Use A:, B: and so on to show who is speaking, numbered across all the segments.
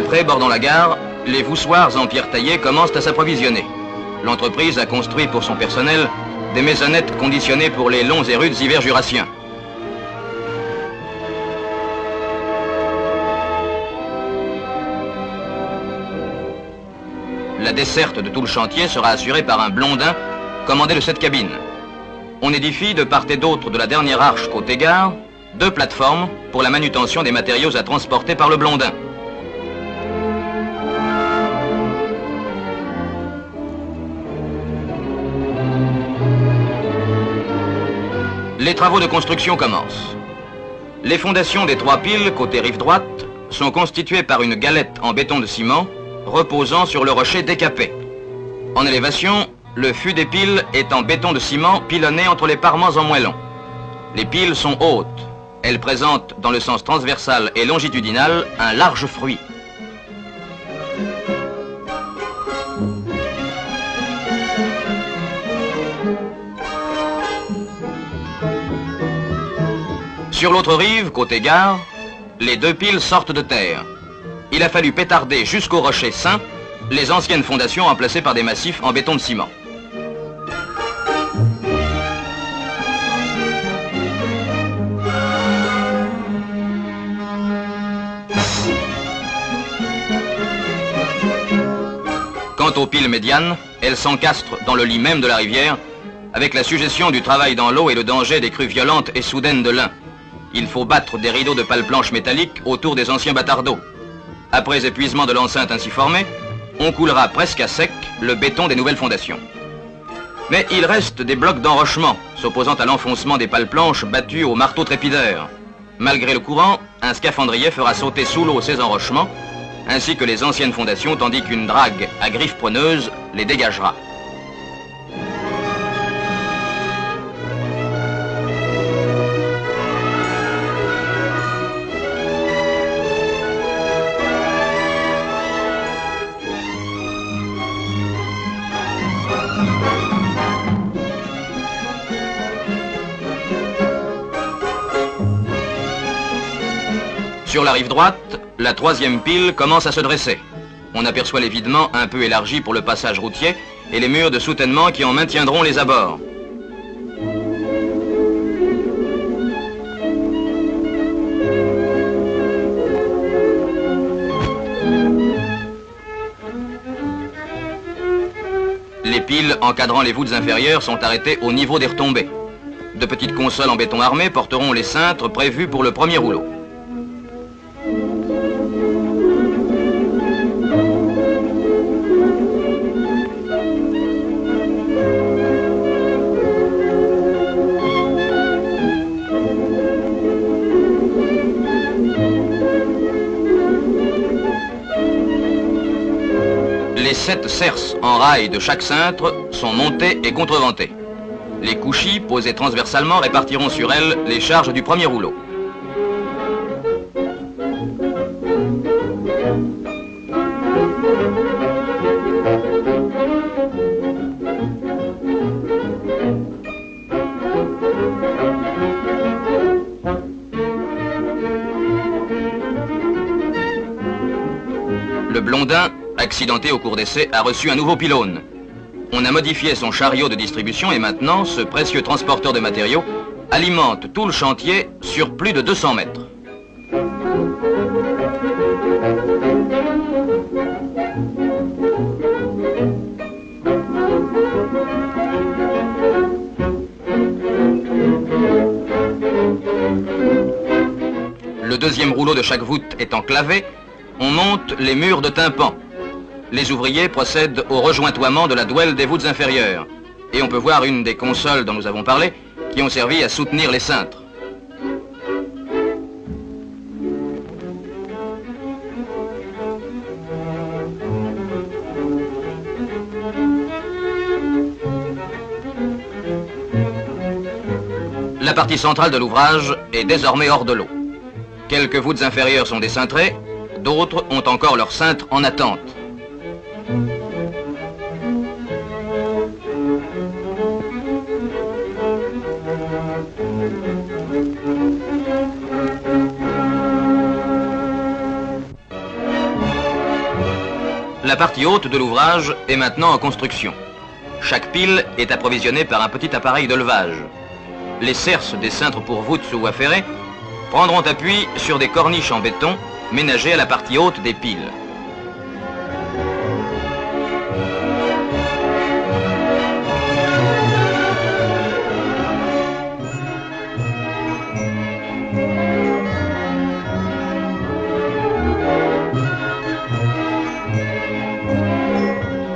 A: prés bordant la gare, les voussoirs en pierre taillée commencent à s'approvisionner. L'entreprise a construit pour son personnel des maisonnettes conditionnées pour les longs et rudes hivers jurassiens. La desserte de tout le chantier sera assurée par un blondin commandé de cette cabine. On édifie de part et d'autre de la dernière arche côté gare 2 plateformes pour la manutention des matériaux à transporter par le blondin. Les travaux de construction commencent. Les fondations des 3 piles côté rive droite sont constituées par une galette en béton de ciment reposant sur le rocher décapé. En élévation, le fût des piles est en béton de ciment pilonné entre les parements en moellon. Les piles sont hautes. Elles présentent dans le sens transversal et longitudinal un large fruit. Sur l'autre rive, côté gare, les 2 piles sortent de terre. Il a fallu pétarder jusqu'au rocher saint les anciennes fondations remplacées par des massifs en béton de ciment. Quant aux piles médianes, elles s'encastrent dans le lit même de la rivière, avec la suggestion du travail dans l'eau et le danger des crues violentes et soudaines de l'Ain. Il faut battre des rideaux de pales planches métalliques autour des anciens bâtardeaux. Après épuisement de l'enceinte ainsi formée, on coulera presque à sec le béton des nouvelles fondations. Mais il reste des blocs d'enrochement s'opposant à l'enfoncement des pales planches battues au marteau trépideur. Malgré le courant, un scaphandrier fera sauter sous l'eau ces enrochements, ainsi que les anciennes fondations, tandis qu'une drague à griffes preneuses les dégagera. Sur la rive droite, la 3e pile commence à se dresser. On aperçoit les videments un peu élargis pour le passage routier et les murs de soutènement qui en maintiendront les abords. Les piles encadrant les voûtes inférieures sont arrêtées au niveau des retombées. De petites consoles en béton armé porteront les cintres prévus pour le premier rouleau. Les 7 cerces en rail de chaque cintre sont montées et contreventées. Les couchis, posés transversalement, répartiront sur elles les charges du premier rouleau. Le blondin, accidenté au cours d'essai, a reçu un nouveau pylône. On a modifié son chariot de distribution et maintenant, ce précieux transporteur de matériaux alimente tout le chantier sur plus de 200 mètres. Le 2e rouleau de chaque voûte étant clavé, on monte les murs de tympan. Les ouvriers procèdent au rejointoiement de la douelle des voûtes inférieures. Et on peut voir une des consoles dont nous avons parlé qui ont servi à soutenir les cintres. La partie centrale de l'ouvrage est désormais hors de l'eau. Quelques voûtes inférieures sont décintrées, d'autres ont encore leur cintre en attente. La partie haute de l'ouvrage est maintenant en construction. Chaque pile est approvisionnée par un petit appareil de levage. Les cerces des cintres pour voûte sous voie ferrée prendront appui sur des corniches en béton ménagées à la partie haute des piles.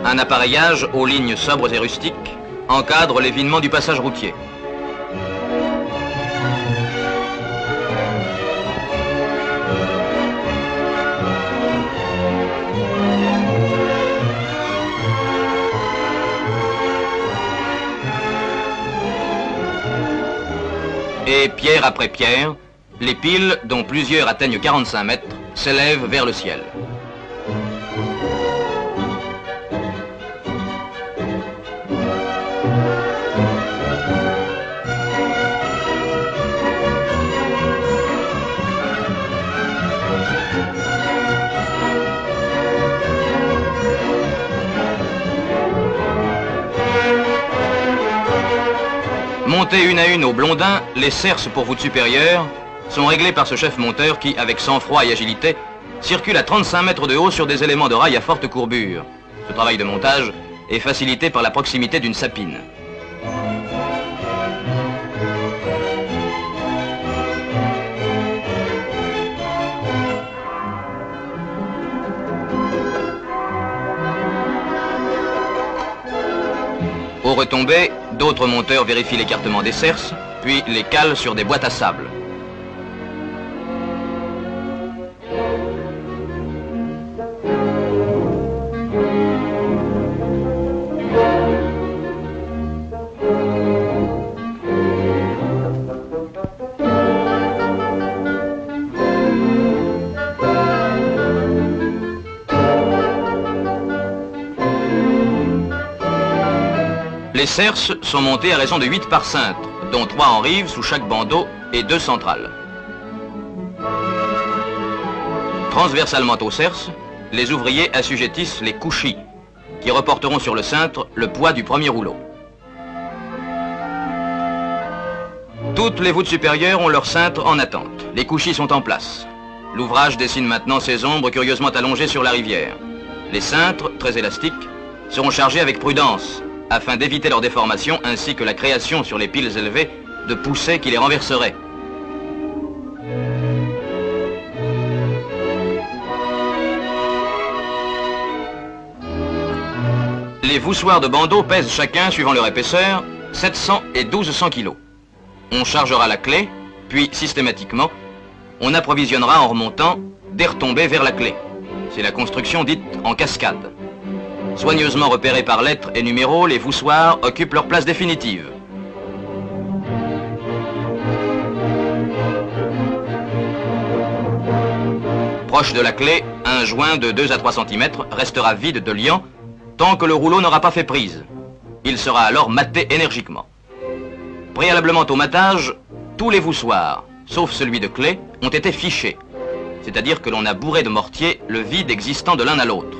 A: Un appareillage aux lignes sobres et rustiques encadre l'évinement du passage routier. Et pierre après pierre, les piles, dont plusieurs atteignent 45 mètres, s'élèvent vers le ciel. Montées une à une au blondin, les cerces pour voûte supérieure sont réglées par ce chef monteur qui, avec sang-froid et agilité, circule à 35 mètres de haut sur des éléments de rail à forte courbure. Ce travail de montage est facilité par la proximité d'une sapine. Au retombé, d'autres monteurs vérifient l'écartement des cerces, puis les calent sur des boîtes à sable. Les cerces sont montées à raison de 8 par cintre, dont 3 en rive sous chaque bandeau et 2 centrales. Transversalement aux cerces, les ouvriers assujettissent les couchis, qui reporteront sur le cintre le poids du premier rouleau. Toutes les voûtes supérieures ont leur cintre en attente. Les couchis sont en place. L'ouvrage dessine maintenant ses ombres curieusement allongées sur la rivière. Les cintres, très élastiques, seront chargés avec prudence, afin d'éviter leur déformation ainsi que la création sur les piles élevées de poussées qui les renverseraient. Les voussoirs de bandeaux pèsent chacun, suivant leur épaisseur, 700 et 1200 kg. On chargera la clé, puis systématiquement, on approvisionnera en remontant des retombées vers la clé. C'est la construction dite en cascade. Soigneusement repérés par lettres et numéros, les voussoirs occupent leur place définitive. Proche de la clé, un joint de 2 à 3 cm restera vide de liant tant que le rouleau n'aura pas fait prise. Il sera alors maté énergiquement. Préalablement au matage, tous les voussoirs, sauf celui de clé, ont été fichés, c'est-à-dire que l'on a bourré de mortier le vide existant de l'un à l'autre.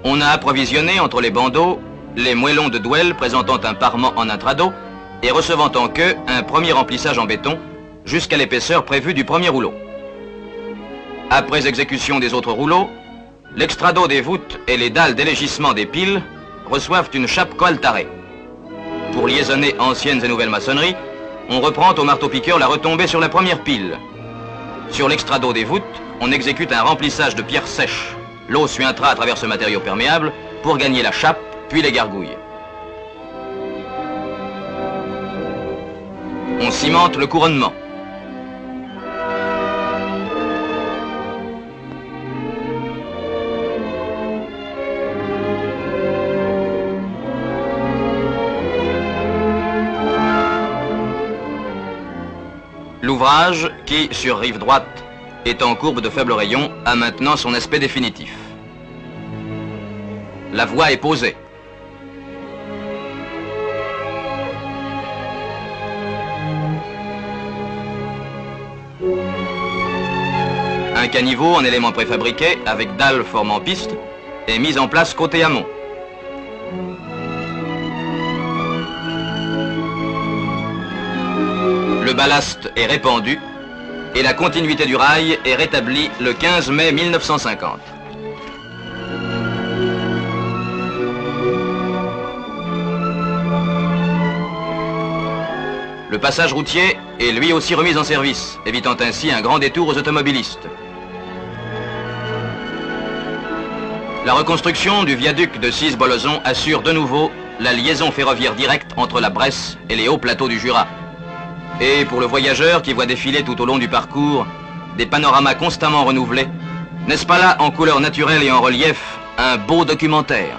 A: On a approvisionné entre les bandeaux les moellons de douelle présentant un parement en intrado et recevant en queue un premier remplissage en béton jusqu'à l'épaisseur prévue du premier rouleau. Après exécution des autres rouleaux, l'extrado des voûtes et les dalles d'élégissement des piles reçoivent une chape coaltarée. Pour liaisonner anciennes et nouvelles maçonneries, on reprend au marteau-piqueur la retombée sur la première pile. Sur l'extrado des voûtes, on exécute un remplissage de pierres sèches. L'eau suintera à travers ce matériau perméable pour gagner la chape, puis les gargouilles. On cimente le couronnement. L'ouvrage, qui, sur rive droite, étant courbe de faible rayon, a maintenant son aspect définitif. La voie est posée. Un caniveau en éléments préfabriqués, avec dalles formant piste, est mis en place côté amont. Le ballast est répandu et la continuité du rail est rétablie le 15 mai 1950. Le passage routier est lui aussi remis en service, évitant ainsi un grand détour aux automobilistes. La reconstruction du viaduc de Cisse-Bolozon assure de nouveau la liaison ferroviaire directe entre la Bresse et les hauts plateaux du Jura. Et pour le voyageur qui voit défiler tout au long du parcours des panoramas constamment renouvelés, n'est-ce pas là, en couleur naturelle et en relief, un beau documentaire ?